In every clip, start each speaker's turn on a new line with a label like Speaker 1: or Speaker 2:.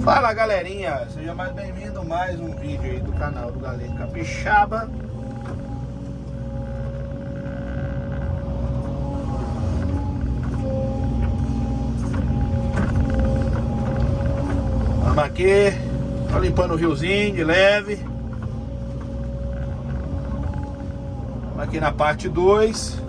Speaker 1: Fala galerinha, seja mais bem-vindo a mais um vídeo aí do canal do Galego Capixaba. Vamos aqui, tô limpando o riozinho de leve. Vamos aqui na parte 2.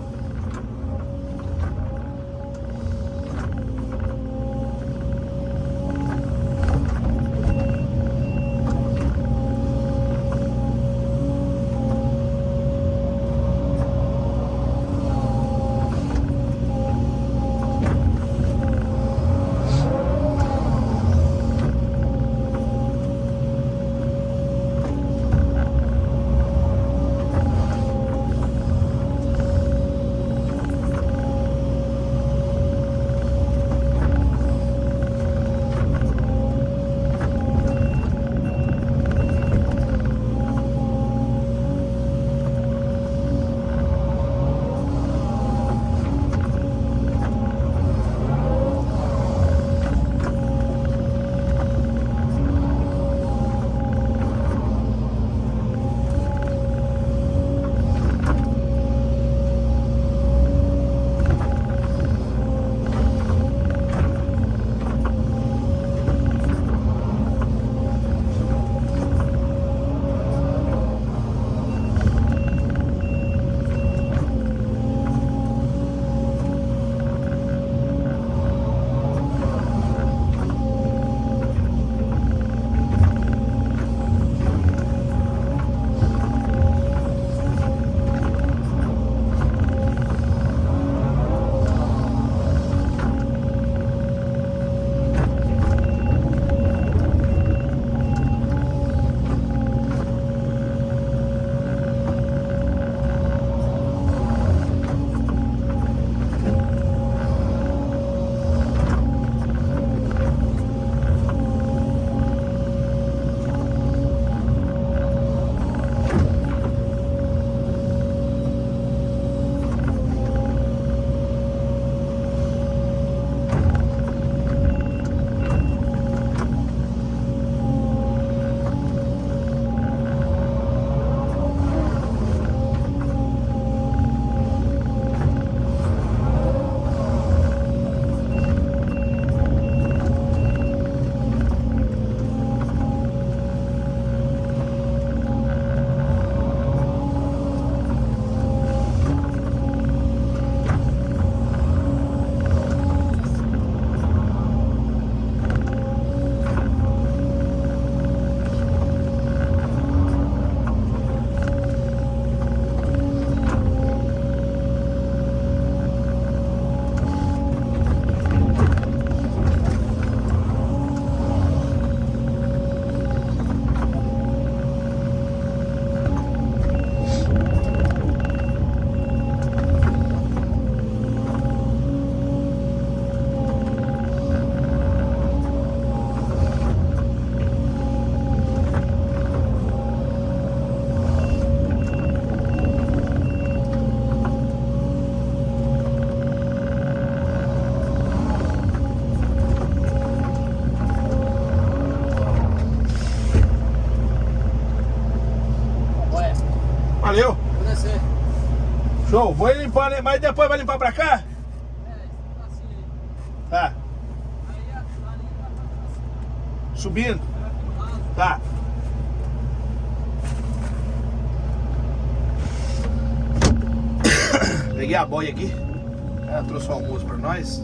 Speaker 1: Valeu! Show! Vou limpar, né? Mas depois vai limpar pra cá? Tá. Subindo? Tá. Peguei a boia aqui. Ela trouxe o almoço pra nós.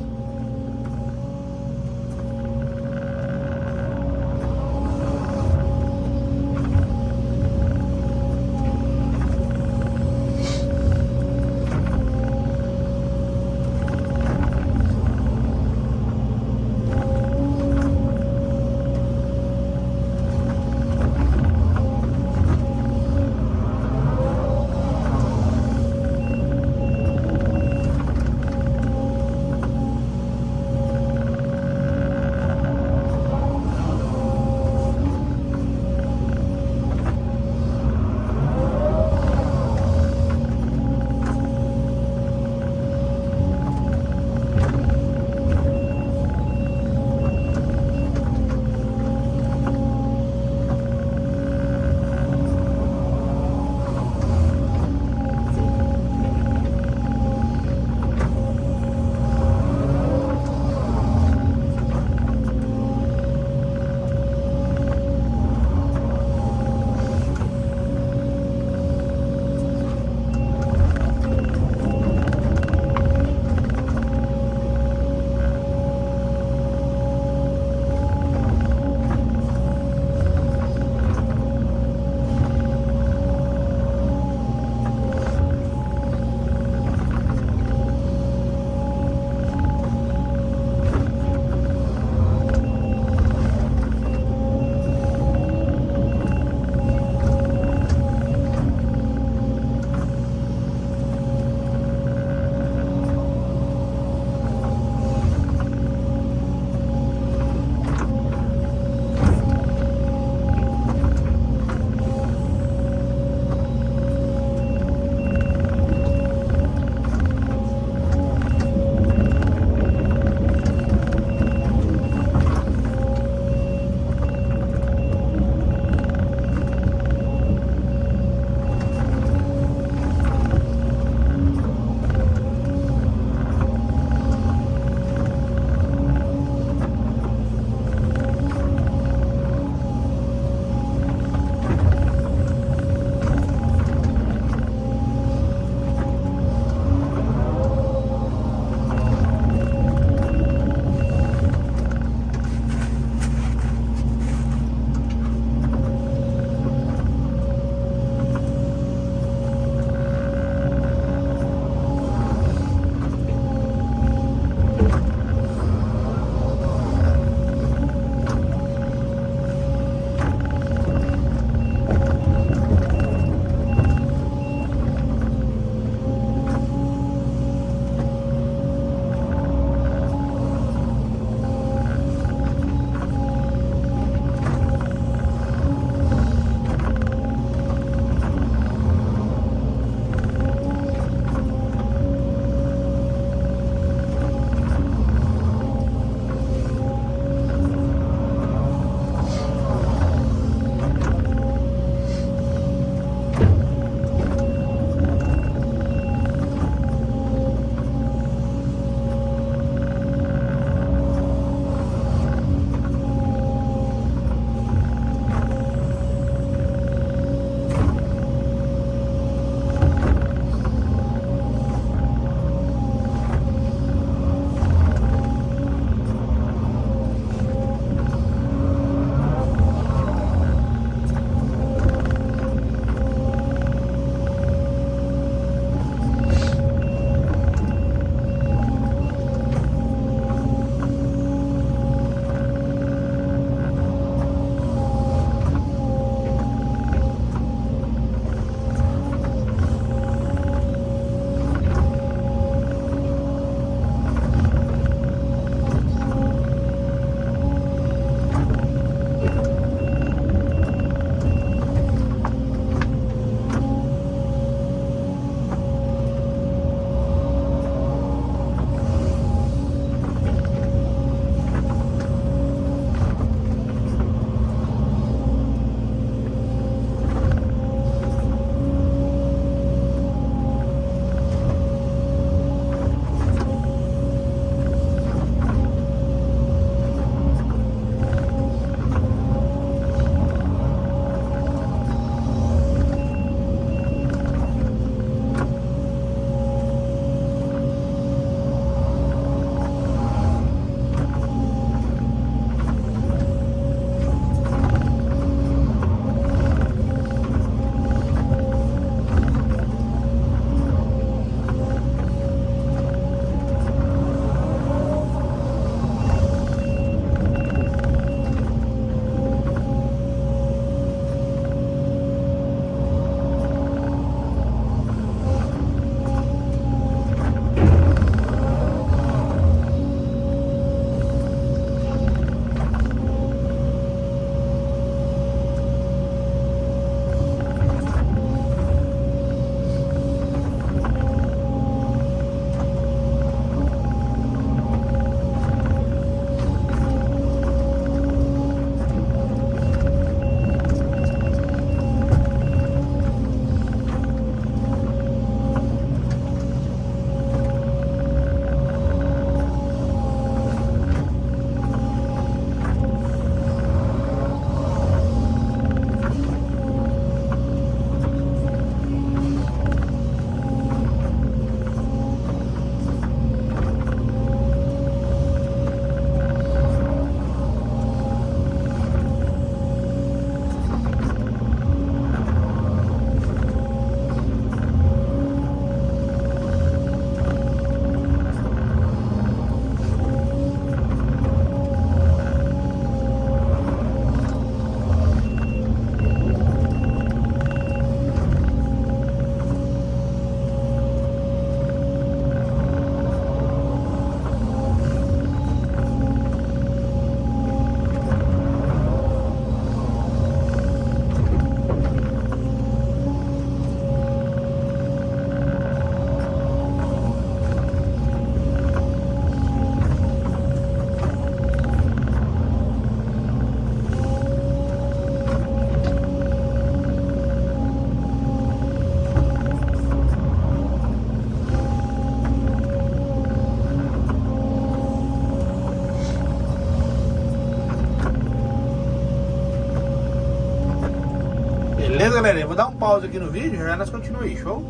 Speaker 1: galerinha, eu vou dar um pause aqui no vídeo, já nós continuamos aí, show?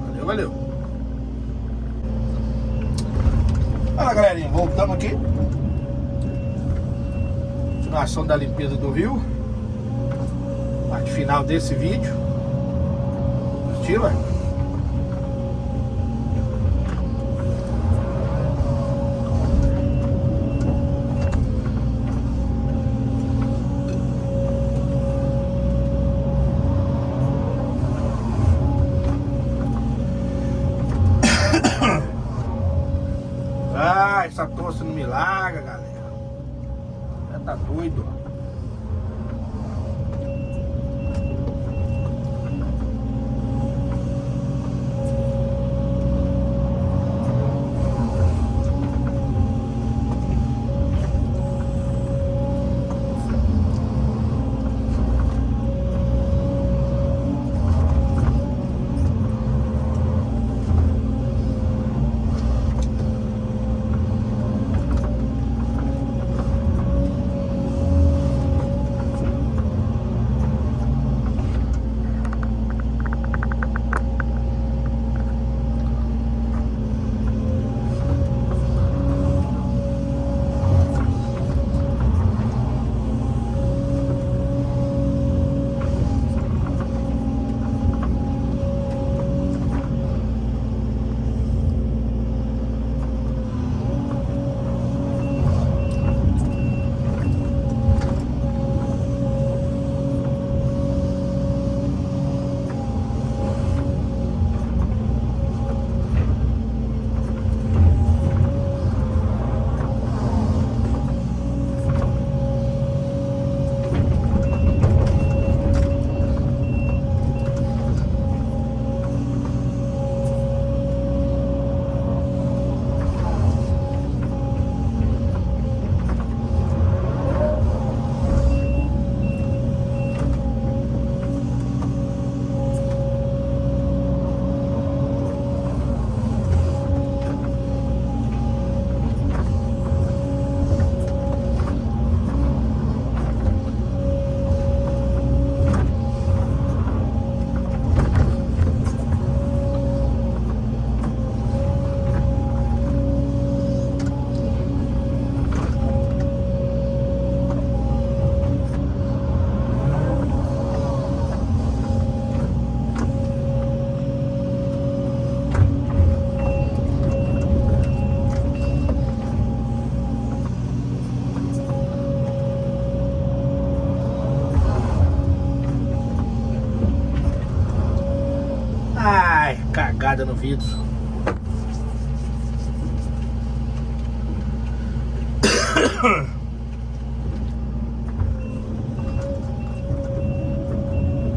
Speaker 1: Valeu, valeu. Olha, galerinha, voltamos aqui. Continuação da limpeza do rio. Parte final desse vídeo. Curtiu, velho? Ah, essa tosse não me larga, galera. Já tá doido, ó. Ai, cagada no vidro.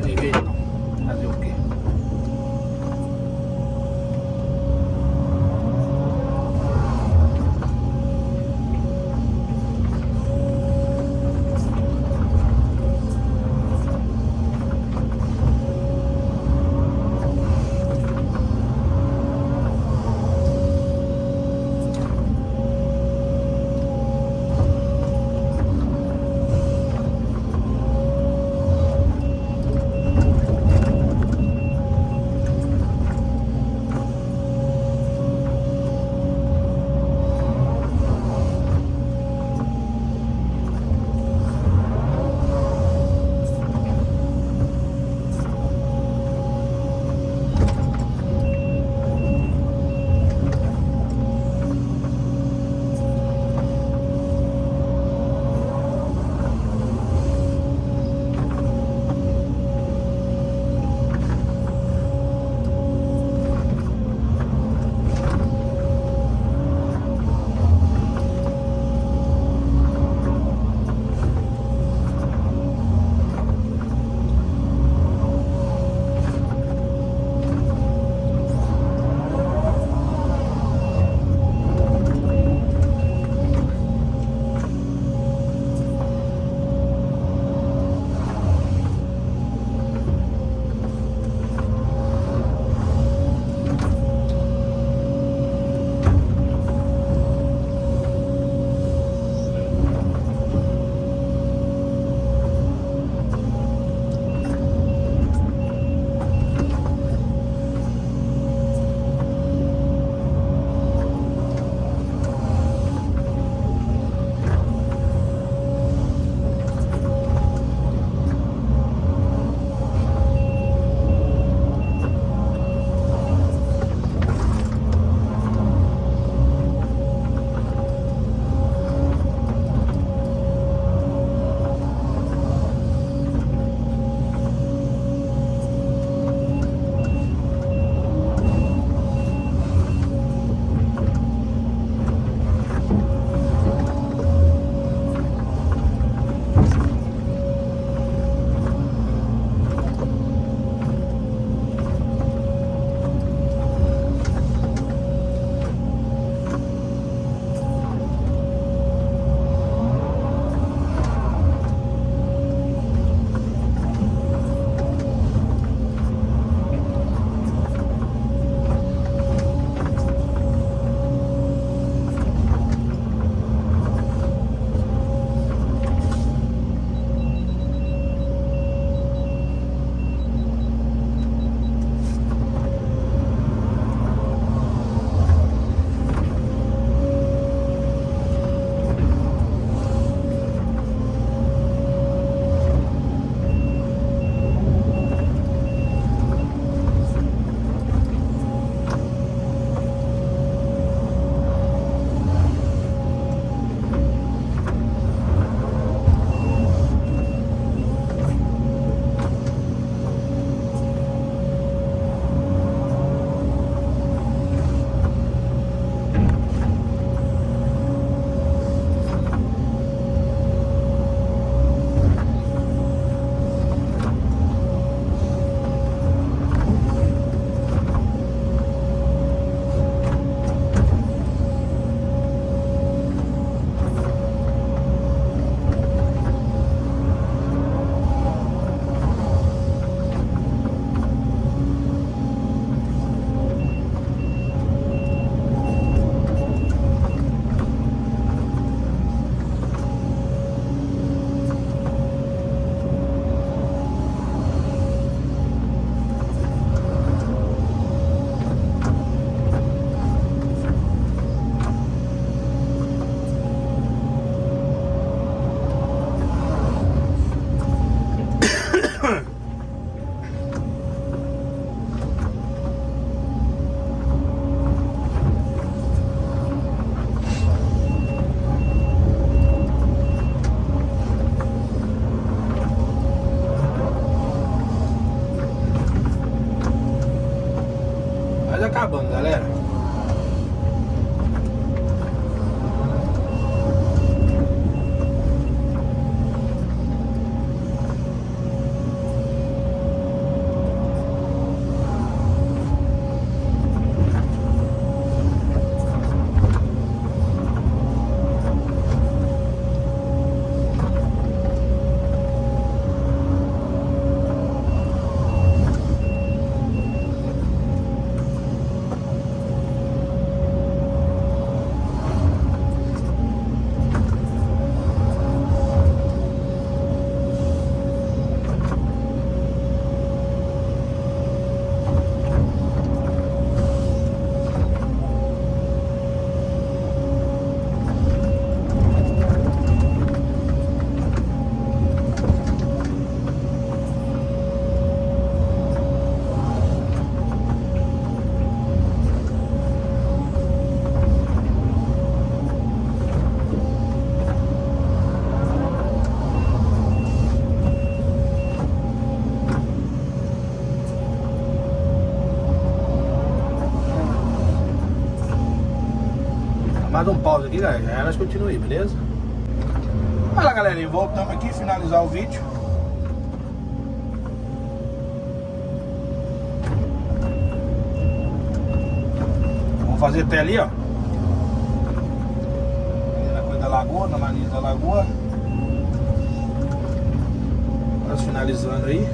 Speaker 1: Liguei não. Fazer o quê? pausa aqui, galera. Já nós continuamos aí, beleza? Olha lá, galerinha, voltamos aqui, finalizar o vídeo. Vamos fazer até ali, ó. Ali na coisa da lagoa, na margem da lagoa. Nós finalizando aí.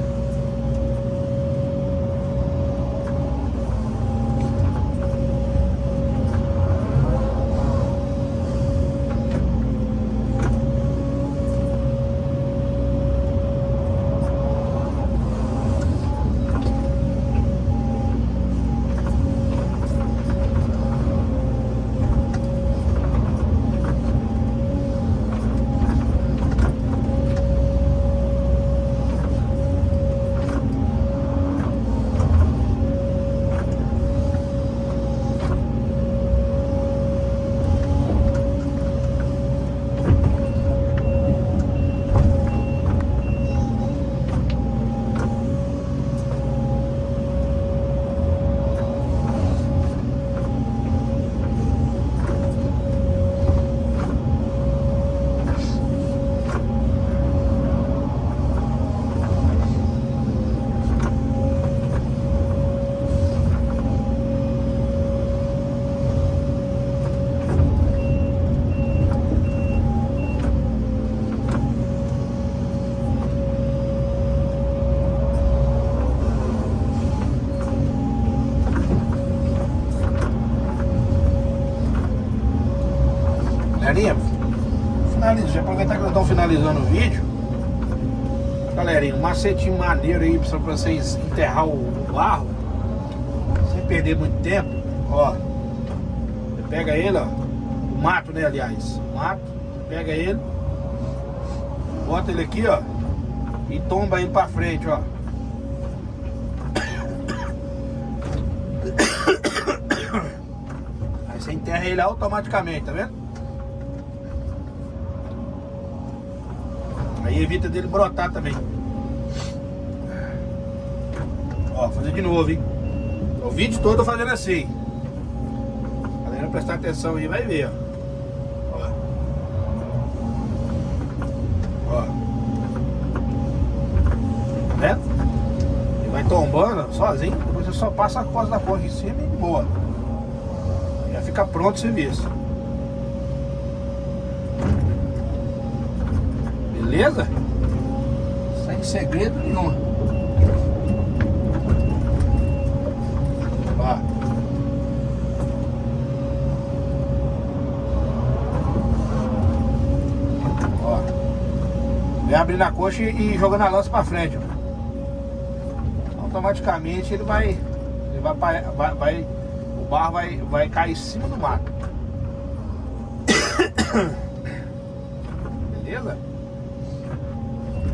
Speaker 1: Galerinha, finaliza, aproveitar que nós estamos finalizando o vídeo. Galerinha, um macetinho maneiro aí pra vocês enterrar o barro sem perder muito tempo. Ó, você pega ele, ó, o mato, né, aliás, o mato, pega ele, bota ele aqui, ó, e tomba ele pra frente, ó. Aí você enterra ele automaticamente, tá vendo? Aí evita dele brotar também. Ó, fazer de novo, hein? O vídeo todo fazendo assim. A galera prestar atenção aí vai ver, ó. Ó. Né? E vai tombando sozinho. Depois você só passa a costa da porra em cima e boa. Já fica pronto o serviço. Beleza? Sem segredo nenhum. Ó. Ó. Vem abrindo a coxa e jogando a lança pra frente, ó. Automaticamente ele vai. O barro vai cair em cima do mato. Beleza?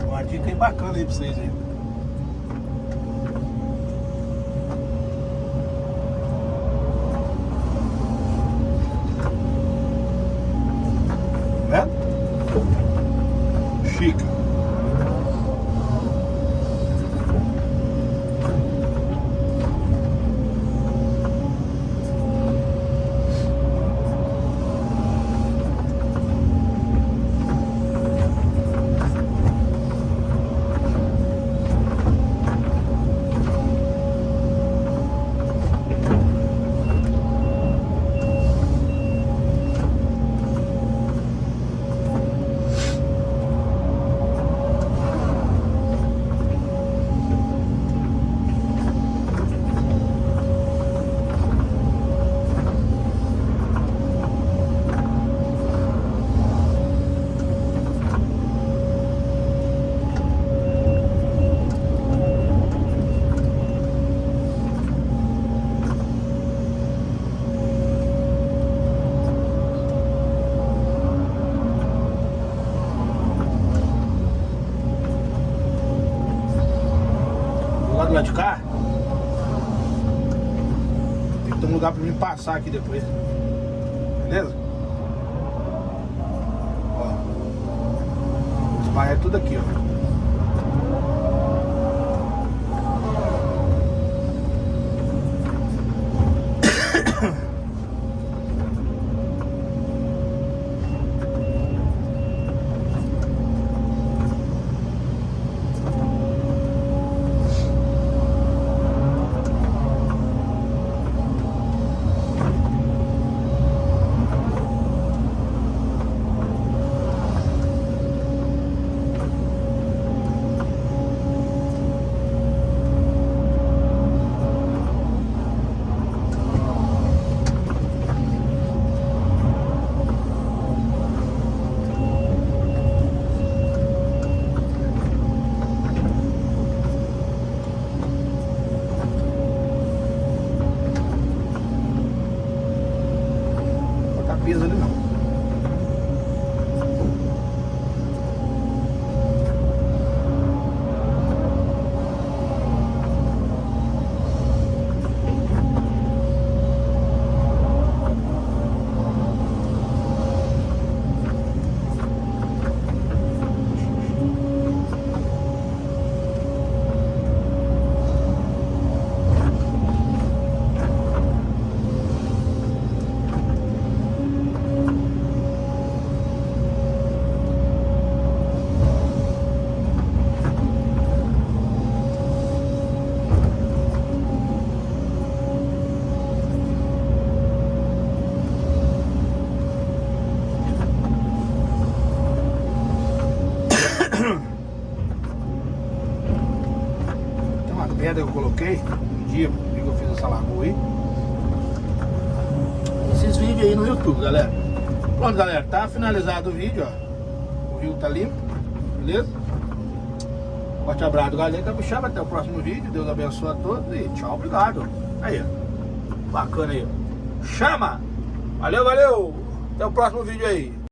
Speaker 1: Uma dica aí bacana aí pra vocês aí. Né? Chica. Do lado de cá tem que ter um lugar pra mim passar aqui depois. Beleza? Ó, espalha tudo aqui, ó. pedra que eu coloquei um dia que eu fiz essa lagoa aí. Esses vídeos aí no YouTube, galera. Pronto, galera, tá finalizado o vídeo, ó. O rio tá limpo, beleza? Forte abraço, galera. Capixaba, até o próximo vídeo. Deus abençoe a todos e tchau, obrigado. Aí, bacana aí. Chama! Valeu, valeu! Até o próximo vídeo aí.